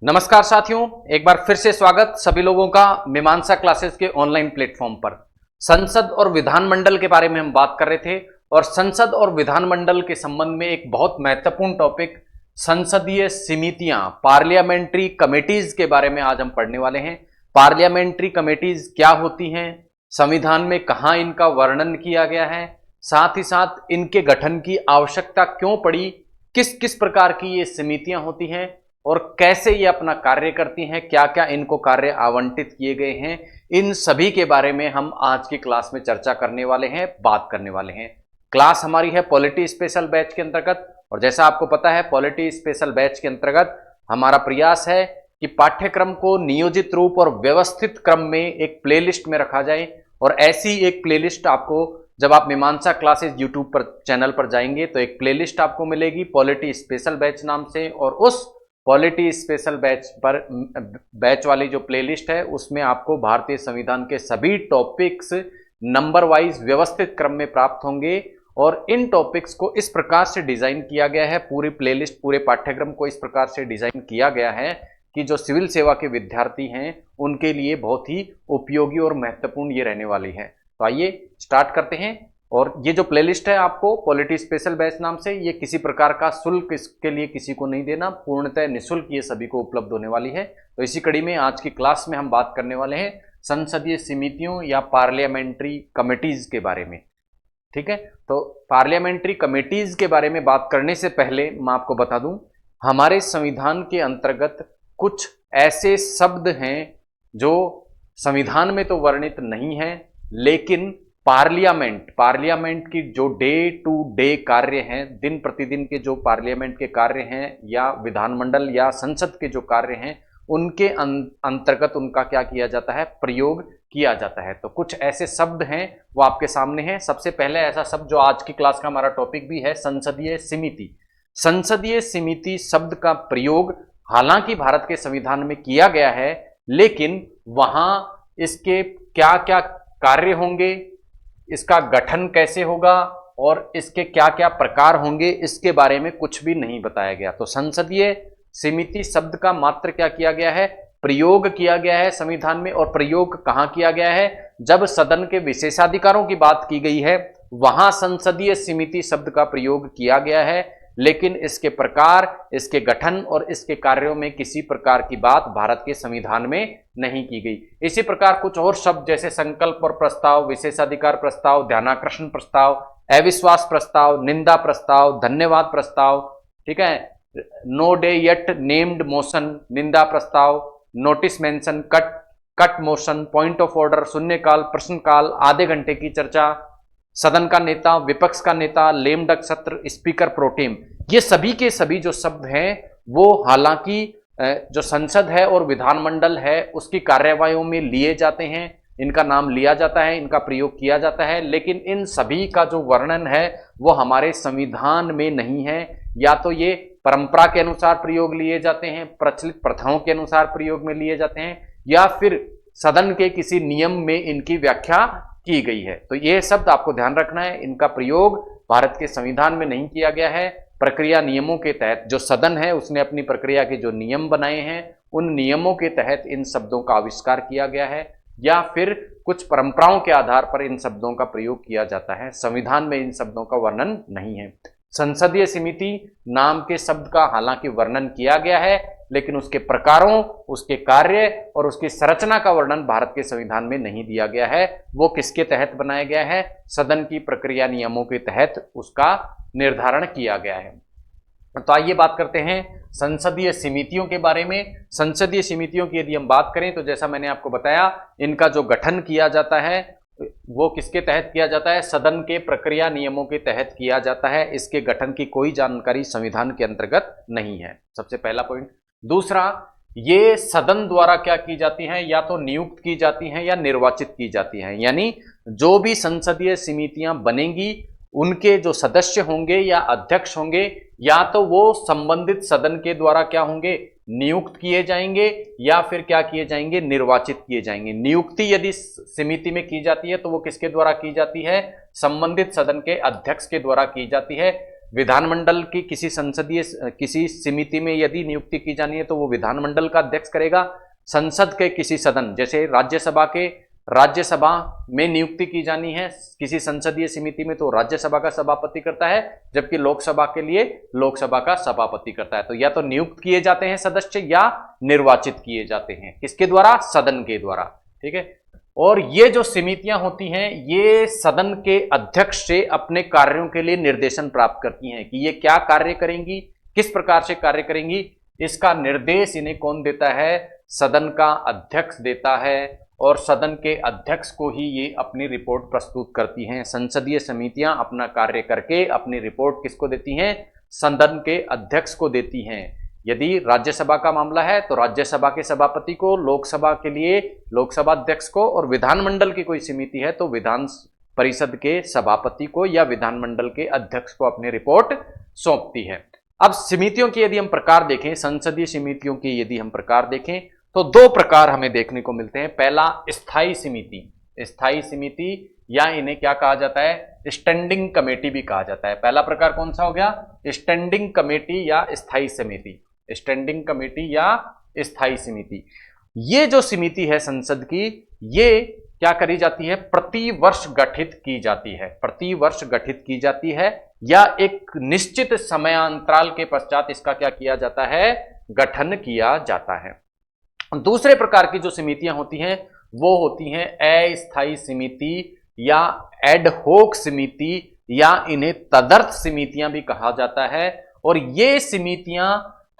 नमस्कार साथियों, एक बार फिर से स्वागत सभी लोगों का मीमांसा क्लासेस के ऑनलाइन प्लेटफॉर्म पर। संसद और विधानमंडल के बारे में हम बात कर रहे थे और संसद और विधानमंडल के संबंध में एक बहुत महत्वपूर्ण टॉपिक संसदीय समितियां, पार्लियामेंट्री कमेटीज के बारे में आज हम पढ़ने वाले हैं। पार्लियामेंट्री कमेटीज क्या होती हैं, संविधान में कहां इनका वर्णन किया गया है, साथ ही साथ इनके गठन की आवश्यकता क्यों पड़ी, किस किस प्रकार की ये समितियां होती हैं और कैसे ये अपना कार्य करती हैं, क्या क्या इनको कार्य आवंटित किए गए हैं, इन सभी के बारे में हम आज की क्लास में चर्चा करने वाले हैं, बात करने वाले हैं। क्लास हमारी है पॉलिटी स्पेशल बैच के अंतर्गत और जैसा आपको पता है पॉलिटी स्पेशल बैच के अंतर्गत हमारा प्रयास है कि पाठ्यक्रम को नियोजित रूप और व्यवस्थित क्रम में एक प्लेलिस्ट में रखा जाए और ऐसी एक प्लेलिस्ट आपको जब आप मीमांसा क्लासेस यूट्यूब पर चैनल पर जाएंगे तो एक प्लेलिस्ट आपको मिलेगी पॉलिटी स्पेशल बैच नाम से और उस पॉलिटी स्पेशल बैच वाली जो प्लेलिस्ट है उसमें आपको भारतीय संविधान के सभी टॉपिक्स नंबर वाइज व्यवस्थित क्रम में प्राप्त होंगे और इन टॉपिक्स को इस प्रकार से डिजाइन किया गया है, पूरी प्लेलिस्ट पूरे पाठ्यक्रम को इस प्रकार से डिजाइन किया गया है कि जो सिविल सेवा के विद्यार्थी हैं उनके लिए बहुत ही उपयोगी और महत्वपूर्ण ये रहने वाली है। तो आइए स्टार्ट करते हैं। और ये जो प्लेलिस्ट है आपको पॉलिटी स्पेशल बैच नाम से, ये किसी प्रकार का शुल्क इसके लिए किसी को नहीं देना, पूर्णतः निःशुल्क ये सभी को उपलब्ध होने वाली है। तो इसी कड़ी में आज की क्लास में हम बात करने वाले हैं संसदीय समितियों या पार्लियामेंट्री कमेटीज के बारे में। ठीक है, तो पार्लियामेंट्री कमेटीज के बारे में बात करने से पहले मैं आपको बता दूं हमारे संविधान के अंतर्गत कुछ ऐसे शब्द हैं जो संविधान में तो वर्णित नहीं है लेकिन पार्लियामेंट की जो डे टू डे कार्य हैं, दिन प्रतिदिन के जो पार्लियामेंट के कार्य हैं या विधानमंडल या संसद के जो कार्य हैं उनके अंतर्गत उनका क्या किया जाता है, प्रयोग किया जाता है। तो कुछ ऐसे शब्द हैं वो आपके सामने हैं। सबसे पहले ऐसा शब्द जो आज की क्लास का हमारा टॉपिक भी है, संसदीय समिति। संसदीय समिति शब्द का प्रयोग हालांकि भारत के संविधान में किया गया है लेकिन वहां इसके क्या क्या कार्य होंगे, इसका गठन कैसे होगा और इसके क्या क्या प्रकार होंगे इसके बारे में कुछ भी नहीं बताया गया। तो संसदीय समिति शब्द का मात्र क्या किया गया है, प्रयोग किया गया है संविधान में। और प्रयोग कहां किया गया है, जब सदन के विशेषाधिकारों की बात की गई है वहां संसदीय समिति शब्द का प्रयोग किया गया है, लेकिन इसके प्रकार, इसके गठन और इसके कार्यों में किसी प्रकार की बात भारत के संविधान में नहीं की गई। इसी प्रकार कुछ और शब्द जैसे संकल्प और प्रस्ताव, विशेषाधिकार प्रस्ताव, ध्यानाकर्षण प्रस्ताव, अविश्वास प्रस्ताव, निंदा प्रस्ताव, धन्यवाद प्रस्ताव, ठीक है, no day yet named motion, निंदा प्रस्ताव, notice mention, cut motion, point of order, शून्यकाल, प्रश्नकाल, आधे घंटे की चर्चा, सदन का नेता, विपक्ष का नेता, लेम डक सत्र, स्पीकर प्रोटेम, ये सभी के सभी जो शब्द हैं वो हालांकि जो संसद है और विधानमंडल है उसकी कार्यवाहियों में लिए जाते हैं, इनका नाम लिया जाता है, इनका प्रयोग किया जाता है, लेकिन इन सभी का जो वर्णन है वो हमारे संविधान में नहीं है। या तो ये परंपरा के अनुसार प्रयोग लिए जाते हैं, प्रचलित प्रथाओं के अनुसार प्रयोग में लिए जाते हैं, या फिर सदन के किसी नियम में इनकी व्याख्या की गई है। तो ये शब्द आपको ध्यान रखना है, इनका प्रयोग भारत के संविधान में नहीं किया गया है। प्रक्रिया नियमों के तहत जो सदन है उसने अपनी प्रक्रिया के जो नियम बनाए हैं उन नियमों के तहत इन शब्दों का आविष्कार किया गया है या फिर कुछ परंपराओं के आधार पर इन शब्दों का प्रयोग किया जाता है। संविधान में इन शब्दों का वर्णन नहीं है। संसदीय समिति नाम के शब्द का हालांकि वर्णन किया गया है लेकिन उसके प्रकारों, उसके कार्य और उसकी संरचना का वर्णन भारत के संविधान में नहीं दिया गया है। वो किसके तहत बनाया गया है, सदन की प्रक्रिया नियमों के तहत उसका निर्धारण किया गया है। तो आइए बात करते हैं संसदीय समितियों के बारे में। संसदीय समितियों की यदि हम बात करें तो जैसा मैंने आपको बताया इनका जो गठन किया जाता है वो किसके तहत किया जाता है, सदन के प्रक्रिया नियमों के तहत किया जाता है। इसके गठन की कोई जानकारी संविधान के अंतर्गत नहीं है, सबसे पहला पॉइंट। दूसरा, ये सदन द्वारा क्या की जाती हैं, या तो नियुक्त की जाती हैं या निर्वाचित की जाती हैं। यानी जो भी संसदीय समितियां बनेंगी उनके जो सदस्य होंगे या अध्यक्ष होंगे या तो वो संबंधित सदन के द्वारा क्या होंगे, नियुक्त किए जाएंगे या फिर क्या किए जाएंगे, निर्वाचित किए जाएंगे। नियुक्ति यदि समिति में की जाती है तो वो किसके द्वारा की जाती है, संबंधित सदन के अध्यक्ष के द्वारा की जाती है। विधानमंडल की किसी संसदीय किसी समिति में यदि नियुक्ति की जानी है तो वो विधानमंडल का अध्यक्ष करेगा। संसद के किसी सदन जैसे राज्यसभा में नियुक्ति की जानी है किसी संसदीय समिति में तो राज्यसभा का सभापति करता है, जबकि लोकसभा के लिए लोकसभा का सभापति करता है। तो या तो नियुक्त किए जाते हैं सदस्य या निर्वाचित किए जाते हैं, किसके द्वारा? सदन के द्वारा। ठीक है। और ये जो समितियां होती हैं ये सदन के अध्यक्ष से अपने कार्यों के लिए निर्देशन प्राप्त करती हैं कि ये क्या कार्य करेंगी, किस प्रकार से कार्य करेंगी। इसका निर्देश इन्हें कौन देता है? सदन का अध्यक्ष देता है, और सदन के अध्यक्ष को ही ये अपनी रिपोर्ट प्रस्तुत करती हैं। संसदीय समितियां अपना कार्य करके अपनी रिपोर्ट किसको देती हैं? सदन के अध्यक्ष को देती हैं। यदि राज्यसभा का मामला है तो राज्यसभा के सभापति को, लोकसभा के लिए लोकसभा अध्यक्ष को, और विधानमंडल की कोई समिति है तो विधान परिषद के सभापति को या विधानमंडल के अध्यक्ष को अपनी रिपोर्ट सौंपती है। अब समितियों की यदि हम प्रकार देखें, संसदीय समितियों की यदि हम प्रकार देखें तो दो प्रकार हमें देखने को मिलते हैं। पहला स्थायी समिति, स्थायी समिति या इन्हें क्या कहा जाता है? स्टैंडिंग कमेटी भी कहा जाता है। पहला प्रकार कौन सा हो गया? स्टैंडिंग कमेटी या स्थायी समिति, स्टैंडिंग कमेटी या स्थायी समिति। ये जो समिति है संसद की, ये क्या करी जाती है? प्रति वर्ष गठित की जाती है, प्रति वर्ष गठित की जाती है, या एक निश्चित समयांतराल के पश्चात इसका क्या किया जाता है? गठन किया जाता है। दूसरे प्रकार की जो समितियां होती हैं वो होती हैं अस्थायी समिति या एडहोक समिति, या इन्हें तदर्थ समितियां भी कहा जाता है। और ये समितियां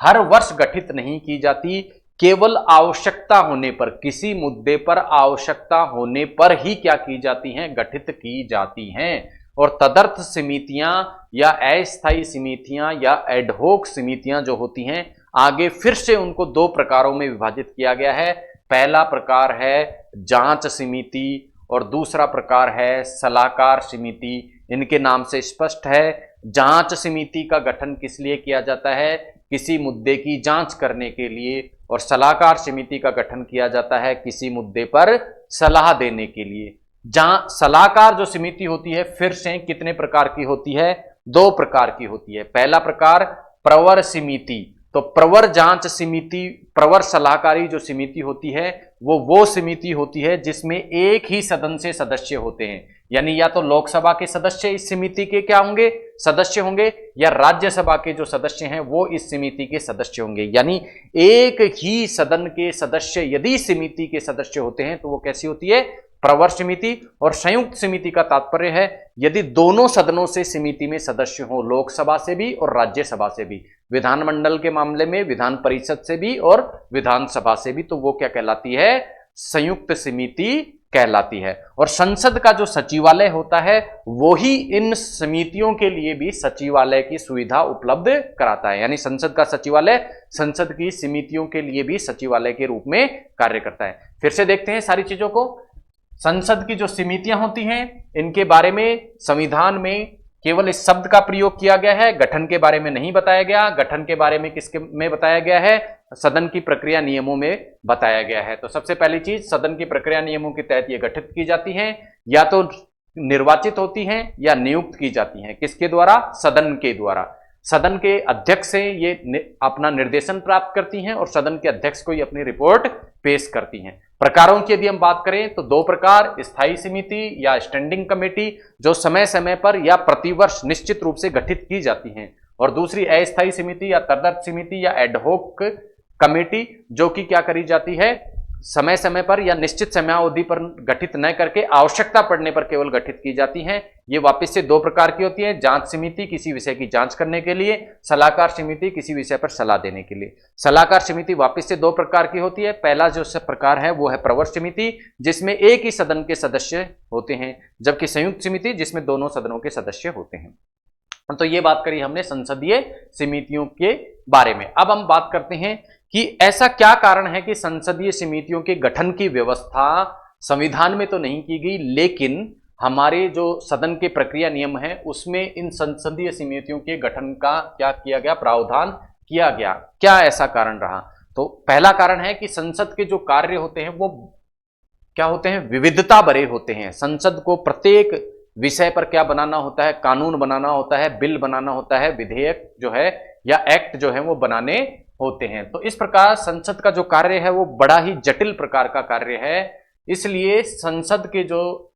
हर वर्ष गठित नहीं की जाती, केवल आवश्यकता होने पर, किसी मुद्दे पर आवश्यकता होने पर ही क्या की जाती हैं? गठित की जाती हैं। और तदर्थ समितियां या अस्थायी समितियां या एडहोक समितियां जो होती हैं, आगे फिर से उनको दो प्रकारों में विभाजित किया गया है। पहला प्रकार है जांच समिति और दूसरा प्रकार है सलाहकार समिति। इनके नाम से स्पष्ट है, जांच समिति का गठन किस लिए किया जाता है? किसी मुद्दे की जांच करने के लिए। और सलाहकार समिति का गठन किया जाता है किसी मुद्दे पर सलाह देने के लिए। सलाहकार जो समिति होती है फिर से कितने प्रकार की होती है? दो प्रकार की होती है। पहला प्रकार प्रवर समिति, तो प्रवर जांच समिति, प्रवर सलाहकारी जो समिति होती है वो समिति होती है जिसमें एक ही सदन से सदस्य होते हैं, यानी या तो लोकसभा के सदस्य इस समिति के क्या होंगे? सदस्य होंगे, या राज्यसभा के जो सदस्य हैं वो इस समिति के सदस्य होंगे। यानी एक ही सदन के सदस्य यदि समिति के सदस्य होते हैं तो वो कैसी होती है? प्रवर समिति। और संयुक्त समिति का तात्पर्य है यदि दोनों सदनों से समिति में सदस्य हो, लोकसभा से भी और राज्यसभा से भी, विधानमंडल के मामले में विधान परिषद से भी और विधानसभा से भी, तो वो क्या कहलाती है? संयुक्त समिति कहलाती है। और संसद का जो सचिवालय होता है वो ही इन समितियों के लिए भी सचिवालय की सुविधा उपलब्ध कराता है, यानी संसद का सचिवालय संसद की समितियों के लिए भी सचिवालय के रूप में कार्य करता है। फिर से देखते हैं सारी चीजों को। संसद की जो समितियां होती हैं इनके बारे में संविधान में केवल इस शब्द का प्रयोग किया गया है, गठन के बारे में नहीं बताया गया। गठन के बारे में किसके में बताया गया है? सदन की प्रक्रिया नियमों में बताया गया है। तो सबसे पहली चीज, सदन की प्रक्रिया नियमों के तहत ये गठित की जाती हैं, या तो निर्वाचित होती हैं या नियुक्त की जाती हैं। किसके द्वारा? सदन के द्वारा। सदन के अध्यक्ष से ये अपना निर्देशन प्राप्त करती हैं और सदन के अध्यक्ष को ये अपनी रिपोर्ट पेश करती हैं। प्रकारों की यदि हम बात करें तो दो प्रकार, स्थायी समिति या स्टैंडिंग कमेटी जो समय समय पर या प्रतिवर्ष निश्चित रूप से गठित की जाती हैं, और दूसरी अस्थायी समिति या तदर्थ समिति या एडहोक कमेटी जो कि क्या करी जाती है? समय समय पर या निश्चित समयावधि पर गठित न करके आवश्यकता पड़ने पर केवल गठित की जाती हैं। ये वापस से दो प्रकार की होती है, जांच समिति किसी विषय की जांच करने के लिए, सलाहकार समिति किसी विषय पर सलाह देने के लिए। सलाहकार समिति वापस से दो प्रकार की होती है। पहला जो प्रकार है वो है प्रवर समिति जिसमें एक ही सदन के सदस्य होते हैं, जबकि संयुक्त समिति जिसमें दोनों सदनों के सदस्य होते हैं। तो ये बात करी हमने संसदीय समितियों के बारे में। अब हम बात करते हैं कि ऐसा क्या कारण है कि संसदीय समितियों के गठन की व्यवस्था संविधान में तो नहीं की गई, लेकिन हमारे जो सदन के प्रक्रिया नियम है उसमें इन संसदीय समितियों के गठन का क्या किया गया? प्रावधान किया गया। क्या ऐसा कारण रहा? तो पहला कारण है कि संसद के जो कार्य होते हैं वो क्या होते हैं? विविधता भरे होते हैं। संसद को प्रत्येक विषय पर क्या बनाना होता है, कानून बनाना होता है, बिल बनाना होता है, विधेयक जो है या एक्ट जो है वो बनाने होते हैं। तो इस प्रकार संसद का जो कार्य है वो बड़ा ही जटिल प्रकार का कार्य है। इसलिए संसद के जो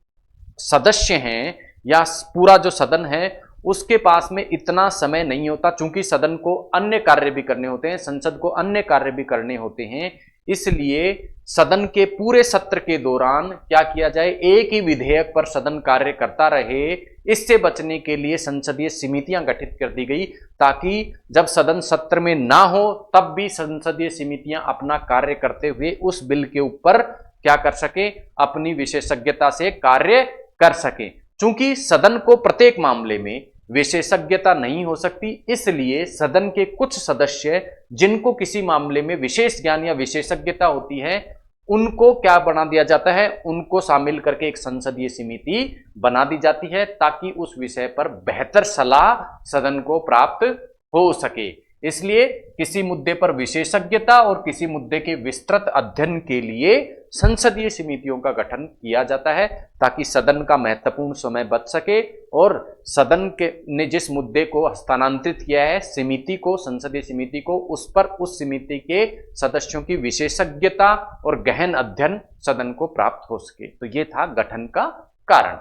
सदस्य हैं या पूरा जो सदन है उसके पास में इतना समय नहीं होता, चूंकि सदन को अन्य कार्य भी करने होते हैं, संसद को अन्य कार्य भी करने होते हैं। इसलिए सदन के पूरे सत्र के दौरान क्या किया जाए, एक ही विधेयक पर सदन कार्य करता रहे। इससे बचने के लिए संसदीय समितियां गठित कर दी गई, ताकि जब सदन सत्र में ना हो तब भी संसदीय समितियां अपना कार्य करते हुए उस बिल के ऊपर क्या कर सके, अपनी विशेषज्ञता से कार्य कर सके। चूंकि सदन को प्रत्येक मामले में विशेषज्ञता नहीं हो सकती, इसलिए सदन के कुछ सदस्य जिनको किसी मामले में विशेष ज्ञान या विशेषज्ञता होती है उनको क्या बना दिया जाता है, उनको शामिल करके एक संसदीय समिति बना दी जाती है, ताकि उस विषय पर बेहतर सलाह सदन को प्राप्त हो सके। इसलिए किसी मुद्दे पर विशेषज्ञता और किसी मुद्दे के विस्तृत अध्ययन के लिए संसदीय समितियों का गठन किया जाता है, ताकि सदन का महत्वपूर्ण समय बच सके और सदन के ने जिस मुद्दे को हस्तांतरित किया है समिति को, संसदीय समिति को, उस पर उस समिति के सदस्यों की विशेषज्ञता और गहन अध्ययन सदन को प्राप्त हो सके। तो ये था गठन का कारण।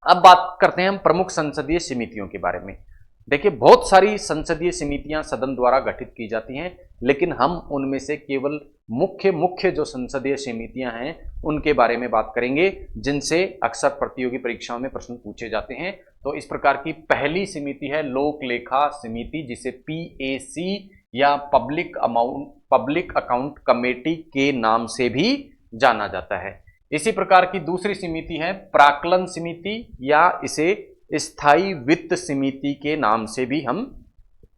अब बात करते हैं हम प्रमुख संसदीय समितियों के बारे में। देखिए, बहुत सारी संसदीय समितियां सदन द्वारा गठित की जाती हैं, लेकिन हम उनमें से केवल मुख्य जो संसदीय समितियां हैं उनके बारे में बात करेंगे, जिनसे अक्सर प्रतियोगी परीक्षाओं में प्रश्न पूछे जाते हैं। तो इस प्रकार की पहली समिति है लोक लेखा समिति, जिसे PAC या पब्लिक अकाउंट कमेटी के नाम से भी जाना जाता है। इसी प्रकार की दूसरी समिति है प्राक्कलन समिति, या इसे स्थायी वित्त समिति के नाम से भी हम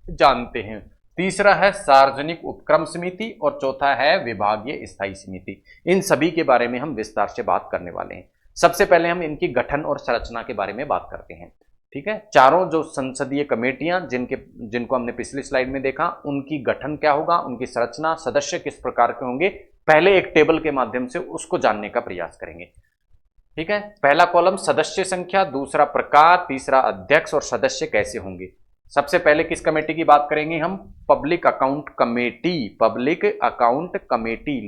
जानते हैं। तीसरा है सार्वजनिक उपक्रम समिति और चौथा है विभागीय स्थायी समिति। इन सभी के बारे में हम विस्तार से बात करने वाले हैं। सबसे पहले हम इनकी गठन और संरचना के बारे में बात करते हैं। ठीक है, चारों जो संसदीय कमेटियां जिनको हमने पिछली स्लाइड में देखा, उनकी गठन क्या होगा, उनकी संरचना, सदस्य किस प्रकार के होंगे, पहले एक टेबल के माध्यम से उसको जानने का प्रयास करेंगे। ठीक है, पहला कॉलम सदस्य संख्या, दूसरा प्रकार, तीसरा अध्यक्ष और सदस्य कैसे होंगे। सबसे पहले किस कमेटी की बात करेंगे हम, पब्लिक अकाउंट कमेटी,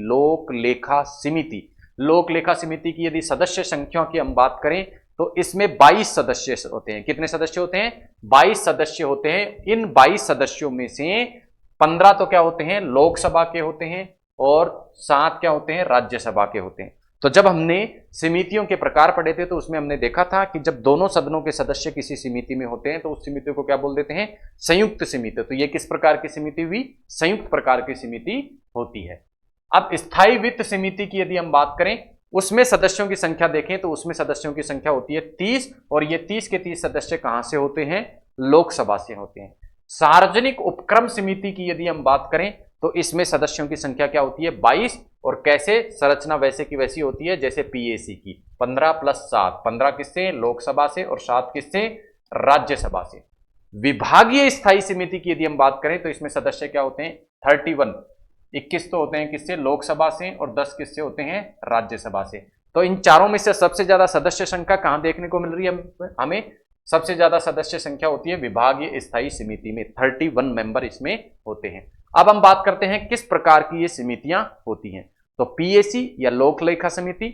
लोक लेखा समिति। लोक लेखा समिति की यदि सदस्य संख्या की हम बात करें तो इसमें 22 सदस्य होते हैं। कितने सदस्य होते हैं, 22 सदस्य होते हैं। इन 22 सदस्यों में से 15 तो क्या होते हैं, लोकसभा के होते हैं और 7 क्या होते हैं, राज्यसभा के होते हैं। तो जब हमने समितियों के प्रकार पढ़े थे तो उसमें हमने देखा था कि जब दोनों सदनों के सदस्य किसी समिति में होते हैं तो उस समिति को क्या बोल देते हैं, संयुक्त समिति। तो ये किस प्रकार की समिति हुई, संयुक्त प्रकार की समिति होती है। अब स्थायी वित्त समिति की यदि हम बात करें, उसमें सदस्यों की संख्या देखें तो उसमें सदस्यों की संख्या होती है 30, और ये 30 के 30 सदस्य कहां से होते हैं, लोकसभा से होते हैं। सार्वजनिक उपक्रम समिति की यदि हम बात करें तो इसमें सदस्यों की संख्या क्या होती है, 22, और कैसे, संरचना वैसे की वैसी होती है जैसे PAC की, 15 + 7, 15 किससे, लोकसभा से, और 7 किससे, राज्यसभा से। विभागीय स्थायी समिति की यदि हम बात करें तो इसमें सदस्य क्या होते हैं, 31, 21 तो होते हैं किससे, लोकसभा से, और 10 किससे होते हैं, राज्यसभा से। तो इन चारों में से सबसे ज्यादा सदस्य संख्या कहां देखने को मिल रही है हमें, सबसे ज्यादा सदस्य संख्या होती है विभागीय स्थायी समिति में, 31 मेंबर इसमें होते हैं। अब हम बात करते हैं किस प्रकार की ये समितियां होती हैं। तो PAC या लोक लेखा समिति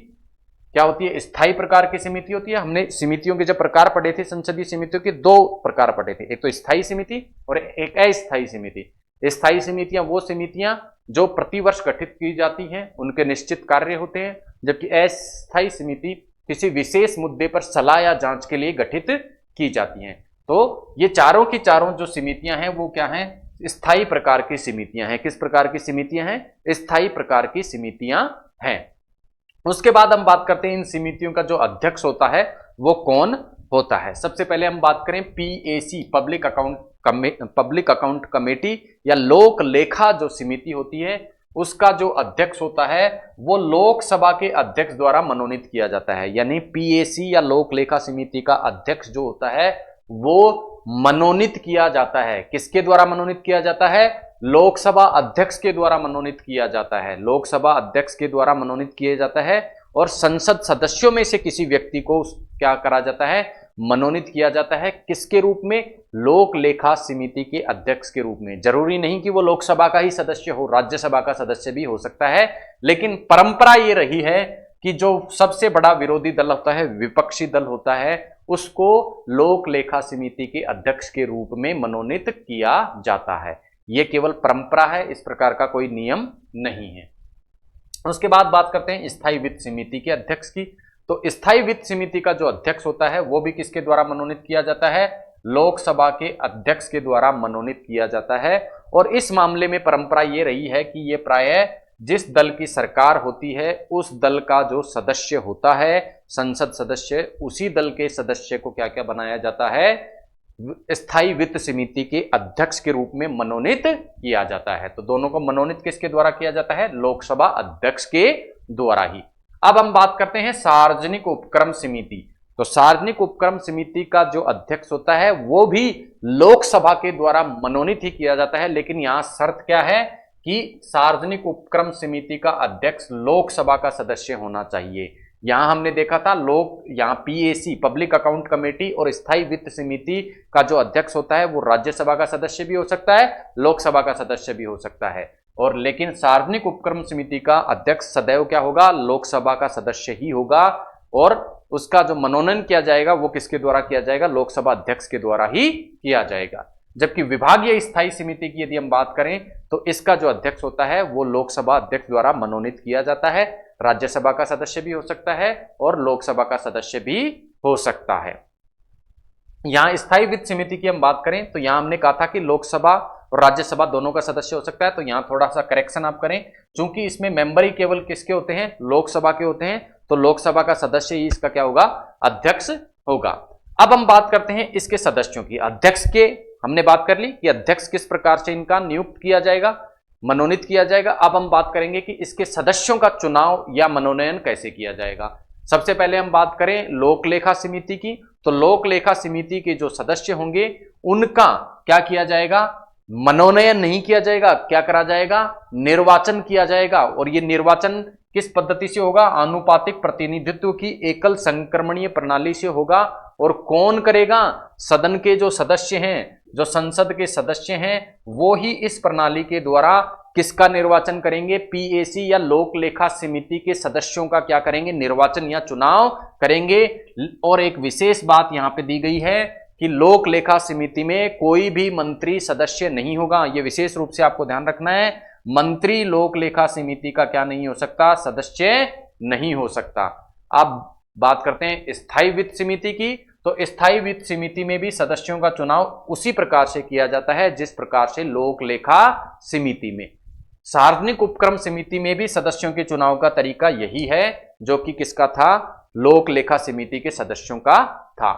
क्या होती है, स्थायी प्रकार की समिति होती है। हमने समितियों के जब प्रकार पढ़े थे, संसदीय समितियों के 2 प्रकार पढ़े थे, एक तो स्थायी समिति और एक अस्थायी समिति। स्थायी समितियां वो समितियां जो प्रतिवर्ष गठित की जाती हैं, उनके निश्चित कार्य होते हैं, जबकि अस्थायी समिति किसी विशेष मुद्दे पर सलाह या जांच के लिए गठित की जाती हैं। तो ये चारों की चारों जो समितियां हैं वो क्या हैं, स्थायी प्रकार की समितियां हैं। किस प्रकार की समितियां हैं, स्थायी प्रकार की समितियां हैं। उसके बाद हम बात करते हैं इन समितियों का जो अध्यक्ष होता है वो कौन होता है। सबसे पहले हम बात करें PAC, पब्लिक अकाउंट कमेटी या लोक लेखा जो समिति होती है, उसका जो अध्यक्ष होता है वो लोकसभा के अध्यक्ष द्वारा मनोनीत किया जाता है। यानी PAC या लोक लेखा समिति का अध्यक्ष जो होता है वो मनोनीत किया जाता है। किसके द्वारा मनोनीत किया जाता है, लोकसभा अध्यक्ष के द्वारा मनोनीत किया जाता है। लोकसभा अध्यक्ष के द्वारा मनोनीत किया जाता है, और संसद सदस्यों में से किसी व्यक्ति को क्या करा जाता है, मनोनीत किया जाता है। किसके रूप में? लोक लेखा समिति के अध्यक्ष के रूप में। जरूरी नहीं कि वो लोकसभा का ही सदस्य हो, राज्यसभा का सदस्य भी हो सकता है, लेकिन परंपरा ये रही है कि जो सबसे बड़ा विरोधी दल होता है, विपक्षी दल होता है, उसको लोक लेखा समिति के अध्यक्ष के रूप में मनोनीत किया जाता है। यह केवल परंपरा है, इस प्रकार का कोई नियम नहीं है। उसके बाद बात करते हैं स्थायी वित्त समिति के अध्यक्ष की। तो स्थायी वित्त समिति का जो अध्यक्ष होता है वो भी किसके द्वारा मनोनीत किया जाता है? लोकसभा के अध्यक्ष के द्वारा मनोनीत किया जाता है। और इस मामले में परंपरा ये रही है कि ये प्रायः जिस दल की सरकार होती है उस दल का जो सदस्य होता है, संसद सदस्य, उसी दल के सदस्य को क्या क्या बनाया जाता है? स्थायी वित्त समिति के अध्यक्ष के रूप में मनोनीत किया जाता है। तो दोनों को मनोनीत किसके द्वारा किया जाता है? लोकसभा अध्यक्ष के द्वारा ही। अब हम बात करते हैं सार्वजनिक उपक्रम समिति। तो सार्वजनिक उपक्रम समिति का जो अध्यक्ष होता है वो भी लोकसभा के द्वारा मनोनीत ही किया जाता है, लेकिन यहां शर्त क्या है कि सार्वजनिक उपक्रम समिति का अध्यक्ष लोकसभा का सदस्य होना चाहिए। यहां हमने देखा था यहाँ पीएसी, पब्लिक अकाउंट कमेटी, और स्थायी वित्त समिति का जो अध्यक्ष होता है वो राज्यसभा का सदस्य भी हो सकता है, लोकसभा का सदस्य भी हो सकता है। और लेकिन सार्वजनिक उपक्रम समिति का अध्यक्ष सदैव क्या होगा? लोकसभा का सदस्य ही होगा। और उसका जो मनोनयन किया जाएगा वो किसके द्वारा किया जाएगा? लोकसभा अध्यक्ष के द्वारा ही किया जाएगा। जबकि विभागीय स्थायी समिति की यदि हम बात करें तो इसका जो अध्यक्ष होता है वो लोकसभा अध्यक्ष द्वारा मनोनीत किया जाता है। राज्यसभा का सदस्य भी हो सकता है और लोकसभा का सदस्य भी हो सकता है। यहां स्थायी वित्त समिति की हम बात करें तो यहां हमने कहा था कि लोकसभा और राज्यसभा दोनों का सदस्य हो सकता है। तो यहां थोड़ा सा करेक्शन आप करें, क्योंकि इसमें मेंबर ही केवल किसके होते हैं? लोकसभा के होते हैं। तो लोकसभा का सदस्य ही इसका क्या होगा? अध्यक्ष होगा। अब हम बात करते हैं इसके सदस्यों की। अध्यक्ष के हमने बात कर ली कि अध्यक्ष किस प्रकार से इनका नियुक्त किया जाएगा, मनोनीत किया जाएगा। अब हम बात करेंगे कि इसके सदस्यों का चुनाव या मनोनयन कैसे किया जाएगा। सबसे पहले हम बात करें लोक लेखा समिति की। तो लोक लेखा समिति के जो सदस्य होंगे उनका क्या किया जाएगा? मनोनयन नहीं किया जाएगा, क्या करा जाएगा? निर्वाचन किया जाएगा। और यह निर्वाचन किस पद्धति से होगा? आनुपातिक प्रतिनिधित्व की एकल संक्रमणीय प्रणाली से होगा। और कौन करेगा? सदन के जो सदस्य हैं, जो संसद के सदस्य हैं, वो ही इस प्रणाली के द्वारा किसका निर्वाचन करेंगे? पीएसी या लोक लेखा समिति के सदस्यों का क्या करेंगे? निर्वाचन या चुनाव करेंगे। और एक विशेष बात यहां पे दी गई है कि लोक लेखा समिति में कोई भी मंत्री सदस्य नहीं होगा। यह विशेष रूप से आपको ध्यान रखना है। मंत्री लोक लेखा समिति का क्या नहीं हो सकता? सदस्य नहीं हो सकता। अब बात करते हैं स्थायी वित्त समिति की। तो स्थायी वित्त समिति में भी सदस्यों का चुनाव उसी प्रकार से किया जाता है जिस प्रकार से लोक लेखा समिति में। सार्वजनिक उपक्रम समिति में भी सदस्यों के चुनाव का तरीका यही है जो कि किसका था? लोक लेखा समिति के सदस्यों का था।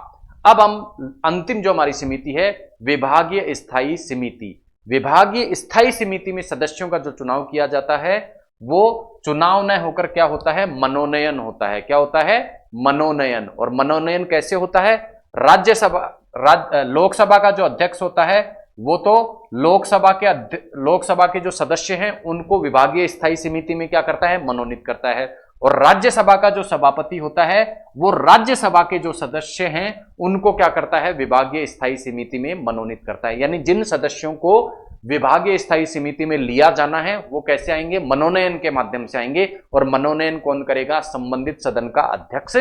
अब हम अंतिम जो हमारी समिति है विभागीय स्थायी समिति। विभागीय स्थायी समिति में सदस्यों का जो चुनाव किया जाता है वो चुनाव न होकर क्या होता है? मनोनयन होता है। क्या होता है? मनोनयन। और मनोनयन कैसे होता है? लोकसभा का जो अध्यक्ष होता है वो तो लोकसभा के जो सदस्य हैं उनको विभागीय स्थायी समिति में क्या करता है? मनोनीत करता है। और राज्यसभा का जो सभापति होता है वो राज्यसभा के जो सदस्य हैं उनको क्या करता है? विभागीय स्थायी समिति में मनोनीत करता है। यानी जिन सदस्यों को विभागीय स्थायी समिति में लिया जाना है वो कैसे आएंगे? मनोनयन के माध्यम से आएंगे। और मनोनयन कौन करेगा? संबंधित सदन का अध्यक्ष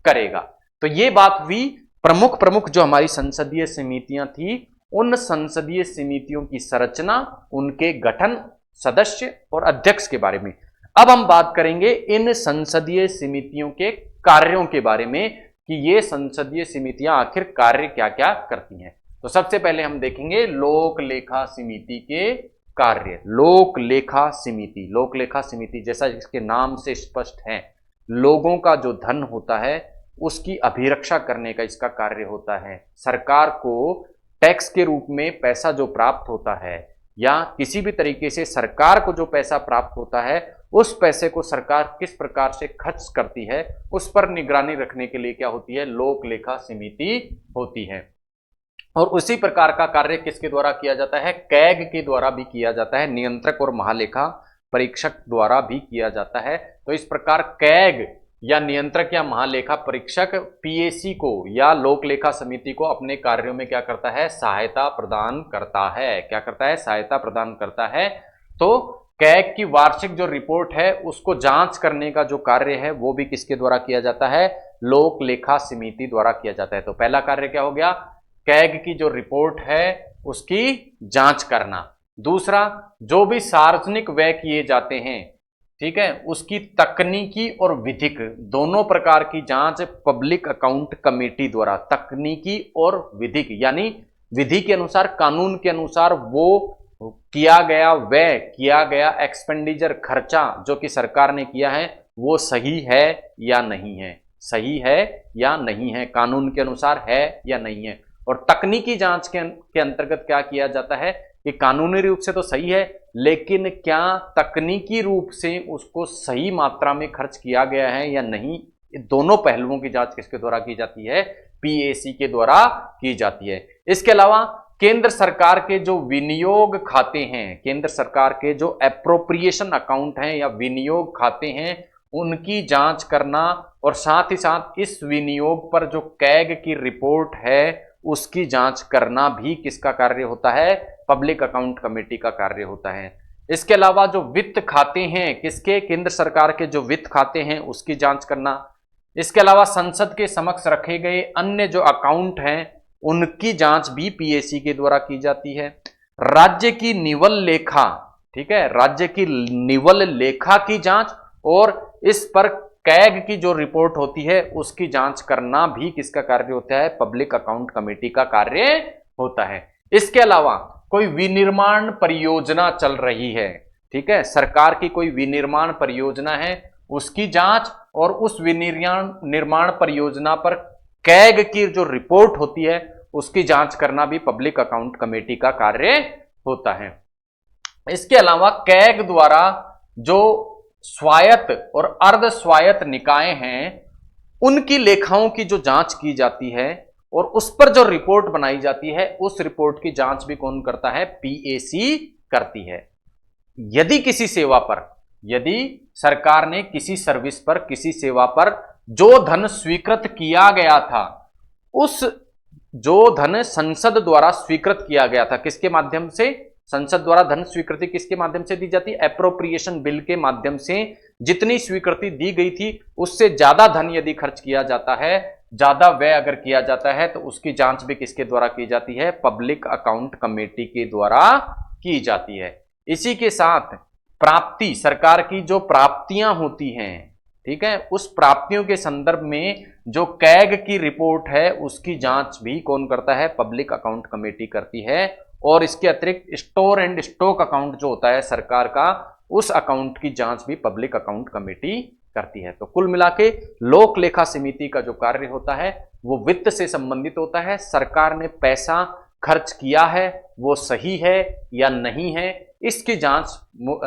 करेगा। तो ये बात हुई प्रमुख जो हमारी संसदीय समितियां थी, उन संसदीय समितियों की संरचना, उनके गठन, सदस्य और अध्यक्ष के बारे में। अब हम बात करेंगे इन संसदीय समितियों के कार्यों के बारे में कि ये संसदीय समितियां आखिर कार्य क्या क्या करती हैं। तो सबसे पहले हम देखेंगे लोक लेखा समिति के कार्य। लोक लेखा समिति, लोक लेखा समिति जैसा इसके नाम से स्पष्ट है, लोगों का जो धन होता है उसकी अभिरक्षा करने का इसका कार्य होता है। सरकार को टैक्स के रूप में पैसा जो प्राप्त होता है या किसी भी तरीके से सरकार को जो पैसा प्राप्त होता है उस पैसे को सरकार किस प्रकार से खर्च करती है उस पर निगरानी रखने के लिए क्या होती है? लोक लेखा समिति होती है। और उसी प्रकार का कार्य किसके द्वारा किया जाता है? कैग के द्वारा भी किया जाता है, नियंत्रक और महालेखा परीक्षक द्वारा भी किया जाता है। तो इस प्रकार कैग या नियंत्रक या महालेखा परीक्षक पीएसी को या लोक लेखा समिति को अपने कार्यों में क्या करता है, सहायता प्रदान करता है। क्या करता है, सहायता प्रदान करता है। तो कैग की वार्षिक जो रिपोर्ट है उसको जांच करने का जो कार्य है वो भी किसके द्वारा किया जाता है, लोक लेखा समिति द्वारा किया जाता है। तो पहला कार्य क्या हो गया, कैग की जो रिपोर्ट है उसकी जांच करना। दूसरा, जो भी सार्वजनिक व्यय किए जाते हैं, ठीक है, उसकी तकनीकी और विधिक दोनों प्रकार की जांच पब्लिक अकाउंट कमेटी द्वारा, तकनीकी और विधिक यानी विधि के अनुसार, कानून के अनुसार वो किया गया व्यय, किया गया एक्सपेंडिचर, खर्चा जो कि सरकार ने किया है वो सही है या नहीं है, सही है या नहीं है, कानून के अनुसार है या नहीं है। और तकनीकी जांच के अंतर्गत क्या किया जाता है कि कानूनी रूप से तो सही है, लेकिन क्या तकनीकी रूप से उसको सही मात्रा में खर्च किया गया है या नहीं, दोनों पहलुओं की जांच किसके द्वारा की जाती है, पीएसी के द्वारा की जाती है। इसके अलावा केंद्र सरकार के जो विनियोग खाते हैं, केंद्र सरकार के जो एप्रोप्रिएशन अकाउंट हैं या विनियोग खाते हैं, उनकी जांच करना, और साथ ही साथ इस विनियोग पर जो कैग की रिपोर्ट है उसकी जांच करना भी किसका कार्य होता है, पब्लिक अकाउंट कमेटी का कार्य होता है। इसके अलावा जो वित्त खाते हैं, किसके, केंद्र सरकार के जो वित्त खाते हैं उसकी जांच करना। इसके अलावा संसद के समक्ष रखे गए अन्य जो अकाउंट हैं उनकी जांच भी पीएसी के द्वारा की जाती है। राज्य की निवल लेखा, ठीक है, राज्य की निवल लेखा की जांच और इस पर कैग की जो रिपोर्ट होती है उसकी जांच करना भी किसका कार्य होता है, पब्लिक अकाउंट कमेटी का कार्य होता है। इसके अलावा कोई विनिर्माण परियोजना चल रही है, ठीक है, सरकार की कोई विनिर्माण परियोजना है, उसकी जांच और उस विनिर्माण परियोजना पर कैग की जो रिपोर्ट होती है उसकी जांच करना भी पब्लिक अकाउंट कमेटी का कार्य होता है। इसके अलावा कैग द्वारा जो स्वायत्त और अर्ध स्वायत्त निकाय हैं उनकी लेखाओं की जो जांच की जाती है और उस पर जो रिपोर्ट बनाई जाती है उस रिपोर्ट की जांच भी कौन करता है, पीएसी करती है। यदि किसी सेवा पर, यदि सरकार ने किसी सर्विस पर, किसी सेवा पर जो धन स्वीकृत किया गया था, उस जो धन संसद द्वारा स्वीकृत किया गया था, किसके माध्यम से, संसद द्वारा धन स्वीकृति किसके माध्यम से दी जाती है, एप्रोप्रिएशन बिल के माध्यम से जितनी स्वीकृति दी गई थी उससे ज्यादा धन यदि खर्च किया जाता है, ज्यादा व्यय अगर किया जाता है तो उसकी जांच भी किसके द्वारा की जाती है, पब्लिक अकाउंट कमेटी के द्वारा की जाती है। इसी के साथ प्राप्ति, सरकार की जो प्राप्तियां होती हैं, ठीक है, उस प्राप्तियों के संदर्भ में जो कैग की रिपोर्ट है उसकी जांच भी कौन करता है, पब्लिक अकाउंट कमेटी करती है। और इसके अतिरिक्त स्टोर एंड स्टॉक अकाउंट जो होता है सरकार का, उस अकाउंट की जांच भी पब्लिक अकाउंट कमेटी करती है। तो कुल मिला के लोक लेखा समिति का जो कार्य होता है वो वित्त से संबंधित होता है। सरकार ने पैसा खर्च किया है वो सही है या नहीं है, इसकी जांच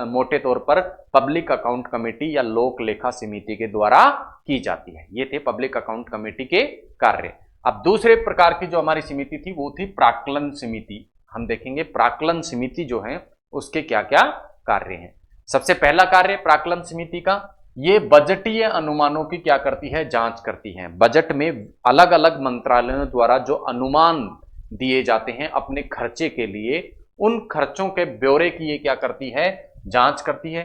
मोटे तौर पर पब्लिक अकाउंट कमेटी या लोक लेखा समिति के द्वारा की जाती है। ये थे पब्लिक अकाउंट कमेटी के कार्य। अब दूसरे प्रकार की जो हमारी समिति थी वो थी प्राक्कलन समिति। हम देखेंगे प्राक्कलन समिति जो है उसके क्या क्या कार्य हैं। सबसे पहला कार्य प्राक्कलन समिति का, ये बजटीय अनुमानों की क्या करती है, जांच करती है। बजट में अलग अलग मंत्रालयों द्वारा जो अनुमान दिए जाते हैं अपने खर्चे के लिए, उन खर्चों के ब्यौरे की ये क्या करती है, जांच करती है।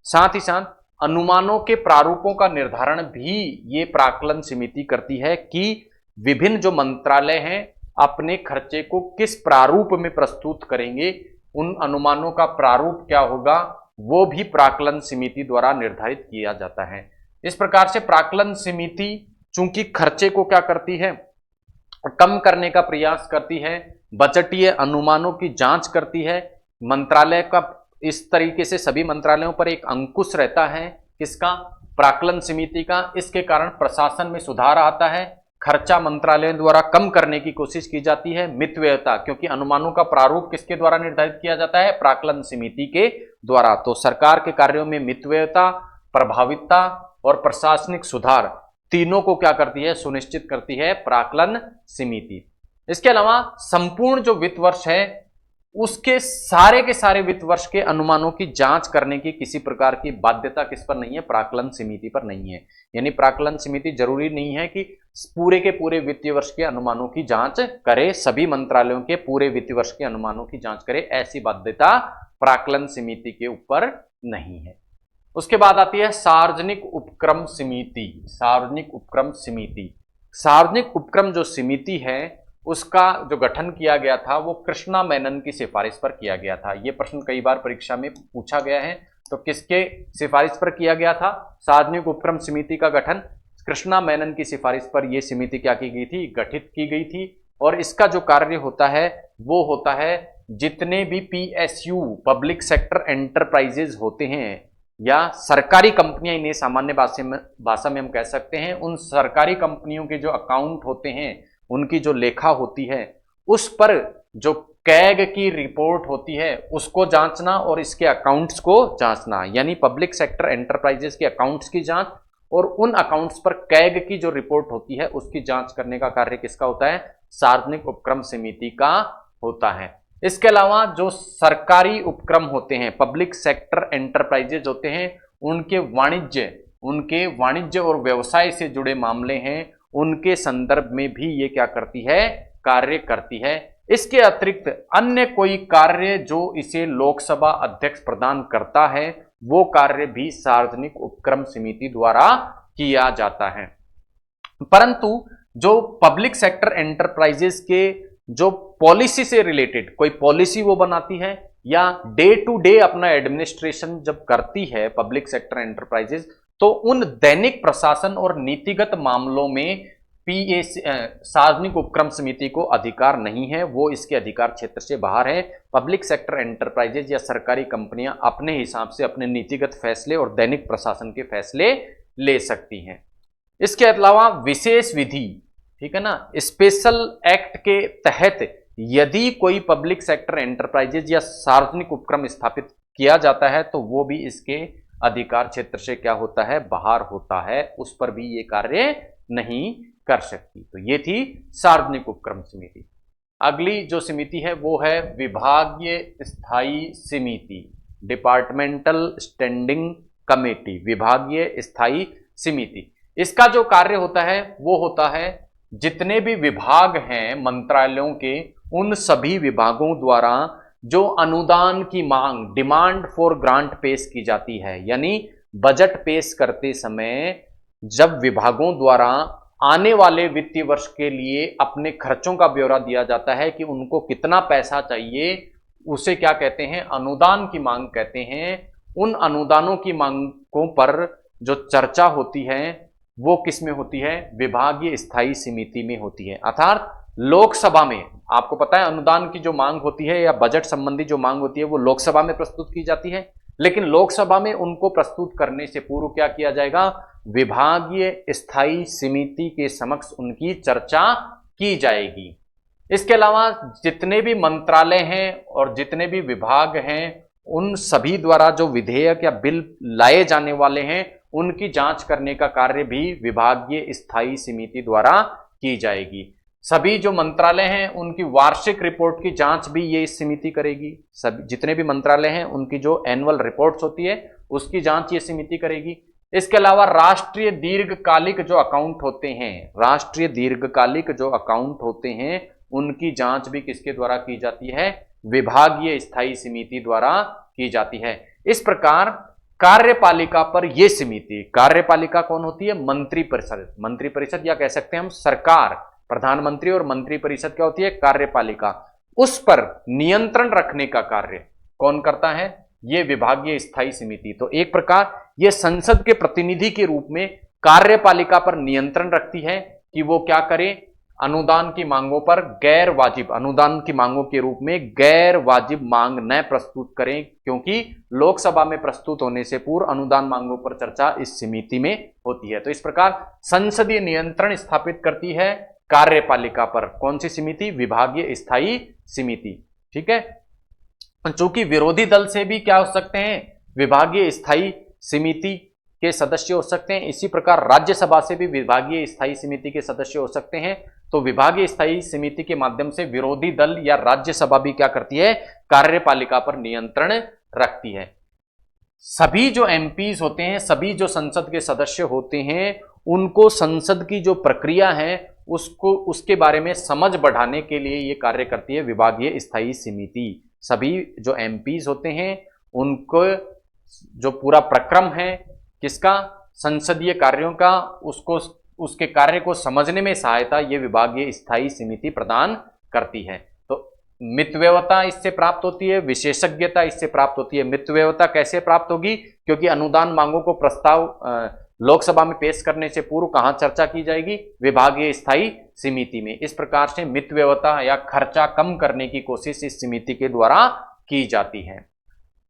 साथ ही साथ अनुमानों के प्रारूपों का निर्धारण भी ये प्राक्कलन समिति करती है कि विभिन्न जो मंत्रालय हैं अपने खर्चे को किस प्रारूप में प्रस्तुत करेंगे, उन अनुमानों का प्रारूप क्या होगा वो भी प्राक्कलन समिति द्वारा निर्धारित किया जाता है। इस प्रकार से प्राक्कलन समिति चूंकि खर्चे को क्या करती है, कम करने का प्रयास करती है, बजटीय अनुमानों की जांच करती है, मंत्रालय का इस तरीके से सभी मंत्रालयों पर एक अंकुश रहता है, किसका, प्राक्कलन समिति का। इसके कारण प्रशासन में सुधार आता है, खर्चा मंत्रालयों द्वारा कम करने की कोशिश की जाती है। मितव्ययता, क्योंकि अनुमानों का प्रारूप किसके द्वारा निर्धारित किया जाता है, प्राक्कलन समिति के द्वारा। तो सरकार के कार्यों में मितव्ययता, प्रभाविता और प्रशासनिक सुधार तीनों को क्या करती है, सुनिश्चित करती है प्राक्कलन समिति। इसके अलावा संपूर्ण जो वित्त वर्ष है उसके सारे के सारे वित्त वर्ष के अनुमानों की जांच करने की किसी प्रकार की बाध्यता किस पर नहीं है, प्राक्कलन समिति पर नहीं है। यानी प्राक्कलन समिति जरूरी नहीं है कि पूरे के पूरे वित्तीय वर्ष के अनुमानों की जांच करे, सभी मंत्रालयों के पूरे वित्तीय वर्ष के अनुमानों की जांच करे, ऐसी बाध्यता प्राक्कलन समिति के ऊपर नहीं है। उसके बाद आती है सार्वजनिक उपक्रम समिति। सार्वजनिक उपक्रम समिति, सार्वजनिक उपक्रम जो समिति है उसका जो गठन किया गया था वो कृष्णा मेनन की सिफारिश पर किया गया था। ये प्रश्न कई बार परीक्षा में पूछा गया है, तो किसके सिफारिश पर किया गया था सार्वजनिक उपक्रम समिति का गठन? कृष्णा मेनन की सिफारिश पर यह समिति क्या की गई थी, गठित की गई थी। और इसका जो कार्य होता है वो होता है जितने भी पीएसयू पब्लिक सेक्टर एंटरप्राइजेज होते हैं या सरकारी कंपनियां, इन्हें सामान्य भाषा में हम कह सकते हैं, उन सरकारी कंपनियों के जो अकाउंट होते हैं, उनकी जो लेखा होती है, उस पर जो कैग की रिपोर्ट होती है उसको जांचना और इसके अकाउंट्स को जांचना, यानी पब्लिक सेक्टर एंटरप्राइजेस के अकाउंट्स की जांच और उन अकाउंट्स पर कैग की जो रिपोर्ट होती है उसकी जांच करने का कार्य किसका होता है? सार्वजनिक उपक्रम समिति का होता है। इसके अलावा जो सरकारी उपक्रम होते हैं, पब्लिक सेक्टर एंटरप्राइजेज होते हैं, उनके वाणिज्य और व्यवसाय से जुड़े मामले हैं, उनके संदर्भ में भी ये क्या करती है, कार्य करती है। इसके अतिरिक्त अन्य कोई कार्य जो इसे लोकसभा अध्यक्ष प्रदान करता है वो कार्य भी सार्वजनिक उपक्रम समिति द्वारा किया जाता है। परंतु जो पब्लिक सेक्टर एंटरप्राइजेस के जो पॉलिसी से रिलेटेड कोई पॉलिसी वो बनाती है या डे टू डे अपना एडमिनिस्ट्रेशन जब करती है पब्लिक सेक्टर एंटरप्राइजेस, तो उन दैनिक प्रशासन और नीतिगत मामलों में सार्वजनिक उपक्रम समिति को अधिकार नहीं है, वो इसके अधिकार क्षेत्र से बाहर है। पब्लिक सेक्टर एंटरप्राइजेज या सरकारी कंपनियां अपने हिसाब से अपने नीतिगत फैसले और दैनिक प्रशासन के फैसले ले सकती हैं। इसके अलावा विशेष विधि, ठीक है ना, स्पेशल एक्ट के तहत यदि कोई पब्लिक सेक्टर एंटरप्राइजेज या सार्वजनिक उपक्रम स्थापित किया जाता है तो वो भी इसके अधिकार क्षेत्र से क्या होता है, बाहर होता है, उस पर भी ये कार्य नहीं कर सकती। तो ये थी सार्वजनिक उपक्रम समिति। अगली जो समिति है वो है विभागीय स्थायी समिति, डिपार्टमेंटल स्टैंडिंग कमेटी, विभागीय स्थायी समिति। इसका जो कार्य होता है वो होता है जितने भी विभाग हैं मंत्रालयों के, उन सभी विभागों द्वारा जो अनुदान की मांग, डिमांड फॉर ग्रांट पेश की जाती है, यानी बजट पेश करते समय जब विभागों द्वारा आने वाले वित्तीय वर्ष के लिए अपने खर्चों का ब्यौरा दिया जाता है कि उनको कितना पैसा चाहिए, उसे क्या कहते हैं, अनुदान की मांग कहते हैं। उन अनुदानों की मांगों पर जो चर्चा होती है वो किस में होती है, विभागीय स्थायी समिति में होती है। अर्थात लोकसभा में, आपको पता है अनुदान की जो मांग होती है या बजट संबंधी जो मांग होती है वो लोकसभा में प्रस्तुत की जाती है, लेकिन लोकसभा में उनको प्रस्तुत करने से पूर्व क्या किया जाएगा, विभागीय स्थायी समिति के समक्ष उनकी चर्चा की जाएगी। इसके अलावा जितने भी मंत्रालय हैं और जितने भी विभाग हैं, उन सभी द्वारा जो विधेयक या बिल लाए जाने वाले हैं उनकी जांच करने का कार्य भी विभागीय स्थायी समिति द्वारा की जाएगी। सभी जो मंत्रालय हैं उनकी वार्षिक रिपोर्ट की जांच भी ये समिति करेगी। सभी जितने भी मंत्रालय हैं उनकी जो एनुअल रिपोर्ट्स होती है उसकी जांच ये समिति करेगी। इसके अलावा राष्ट्रीय दीर्घकालिक जो अकाउंट होते हैं, राष्ट्रीय दीर्घकालिक जो अकाउंट होते हैं उनकी जांच भी किसके द्वारा की जाती है, विभागीय स्थायी समिति द्वारा की जाती है। इस प्रकार कार्यपालिका पर यह समिति, कार्यपालिका कौन होती है, मंत्रिपरिषद, मंत्रिपरिषद या कह सकते हैं हम सरकार, प्रधानमंत्री और मंत्रिपरिषद क्या होती है, कार्यपालिका, उस पर नियंत्रण रखने का कार्य कौन करता है, यह विभागीय स्थायी समिति। तो एक प्रकार यह संसद के प्रतिनिधि के रूप में कार्यपालिका पर नियंत्रण रखती है कि वो क्या करे, अनुदान की मांगों पर गैर वाजिब, अनुदान की मांगों के रूप में गैर वाजिब मांग न प्रस्तुत करें, क्योंकि लोकसभा में प्रस्तुत होने से पूर्व अनुदान मांगों पर चर्चा इस समिति में होती है। तो इस प्रकार संसदीय नियंत्रण स्थापित करती है कार्यपालिका पर कौन सी समिति, विभागीय स्थायी समिति। ठीक है, चूंकि विरोधी दल से भी क्या हो सकते हैं, विभागीय स्थायी समिति के सदस्य हो सकते हैं, इसी प्रकार राज्यसभा से भी विभागीय स्थायी समिति के सदस्य हो सकते हैं। तो विभागीय स्थायी समिति के माध्यम से विरोधी दल या राज्यसभा भी क्या करती है, कार्यपालिका पर नियंत्रण रखती है। सभी जो एमपीज होते हैं, सभी जो संसद के सदस्य होते हैं, उनको संसद की जो प्रक्रिया है उसके बारे में समझ बढ़ाने के लिए ये कार्य करती है विभागीय स्थायी समिति। सभी जो एमपीज होते हैं उनको जो पूरा प्रक्रम है किसका, संसदीय कार्यों का, उसके कार्य को समझने में सहायता ये विभागीय स्थायी समिति प्रदान करती है। तो मितव्ययता इससे प्राप्त होती है, विशेषज्ञता इससे प्राप्त होती है। मितव्ययता कैसे प्राप्त होगी, क्योंकि अनुदान मांगों को प्रस्ताव लोकसभा में पेश करने से पूर्व कहां चर्चा की जाएगी, विभागीय स्थायी समिति में। इस प्रकार से मितव्ययता या खर्चा कम करने की कोशिश इस समिति के द्वारा की जाती है।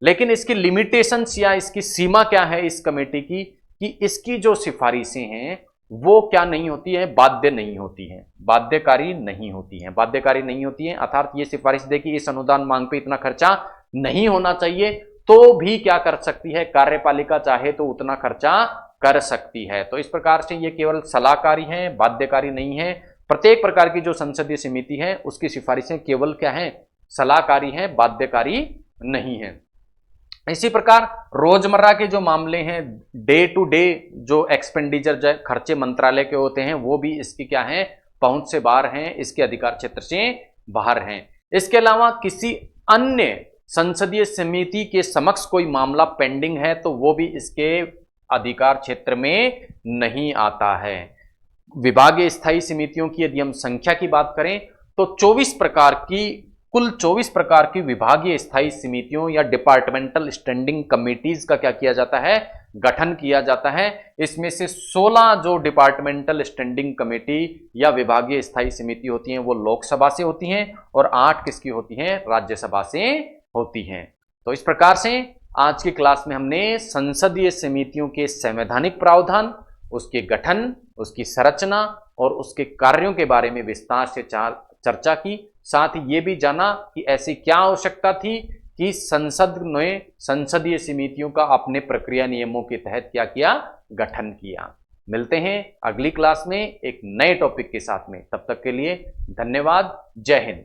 लेकिन इसकी लिमिटेशंस या इसकी सीमा क्या है इस कमेटी की, कि इसकी जो सिफारिशें हैं वो क्या नहीं होती है, बाध्य नहीं होती हैं, बाध्यकारी नहीं होती हैं, बाध्यकारी नहीं होती हैं। अर्थात ये सिफारिश दे कि इस अनुदान मांग पे इतना खर्चा नहीं होना चाहिए, तो भी क्या कर सकती है, कार्यपालिका चाहे तो उतना खर्चा कर सकती है। तो इस प्रकार से ये केवल सलाहकारी है, बाध्यकारी नहीं है। प्रत्येक प्रकार की जो संसदीय समिति है उसकी सिफारिशें केवल क्या है, सलाहकारी है, बाध्यकारी नहीं है। इसी प्रकार रोजमर्रा के जो मामले हैं, डे टू डे जो एक्सपेंडिचर खर्चे मंत्रालय के होते हैं, वो भी इसकी क्या है, पहुंच से बाहर हैं, इसके अधिकार क्षेत्र से बाहर हैं। इसके अलावा किसी अन्य संसदीय समिति के समक्ष कोई मामला पेंडिंग है तो वो भी इसके अधिकार क्षेत्र में नहीं आता है। विभागीय स्थायी समितियों की यदि हम संख्या की बात करें तो कुल 24 प्रकार की विभागीय स्थायी समितियों या डिपार्टमेंटल स्टैंडिंग कमिटीज का क्या किया जाता है, गठन किया जाता है। इसमें से 16 जो डिपार्टमेंटल स्टैंडिंग कमेटी या विभागीय स्थायी समिति होती हैं वो लोकसभा से होती हैं और 8 किसकी होती हैं, राज्यसभा से होती हैं। तो इस प्रकार से आज की क्लास में हमने संसदीय समितियों के संवैधानिक प्रावधान, उसके गठन, उसकी संरचना और उसके कार्यों के बारे में विस्तार से चर्चा की। साथ ही ये भी जाना कि ऐसी क्या आवश्यकता थी कि संसद ने संसदीय समितियों का अपने प्रक्रिया नियमों के तहत क्या किया, गठन किया। मिलते हैं अगली क्लास में एक नए टॉपिक के साथ में, तब तक के लिए धन्यवाद। जय हिंद।